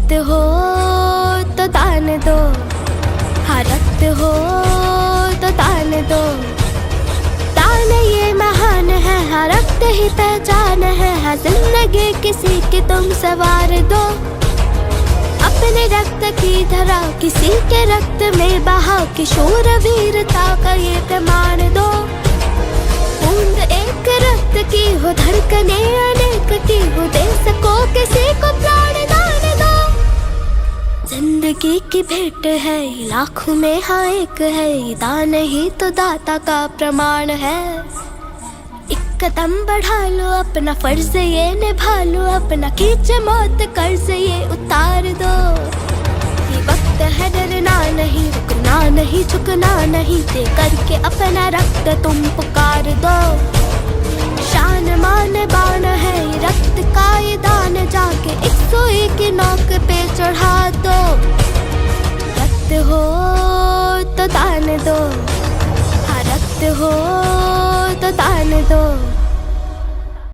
रक्त हो तो दान दो, हाँ रक्त हो तो दान दो। दान ये महान है, हाँ रक्त ही पहचान है, हाँ जिंदगी किसी की तुम सवार दो। अपने रक्त की धरा किसी के रक्त में बहा के शूर वीरता का ये प्रमाण दो। बूंद एक रक्त की हो, धड़कने अनेक की हो, दे सको किसी को प्राण दान दो। जिंदगी की भेंट है लाखों में हाँ एक है, दान ही तो दाता का प्रमाण है। एक कदम बढ़ा लो, अपना फर्ज ये निभा लो, अपना खींच मौत कर्ज ये उतार दो। ये वक्त है डरना नहीं, रुकना नहीं, झुकना नहीं, दे करके अपना रक्त तुम पुकार दो। शान मान बाण है ये रक्त का ये दान, जाके 101 की नोक पे चढ़ा दो। रक्त हो तो दान दो, हाँ रक्त हो तो दान दो।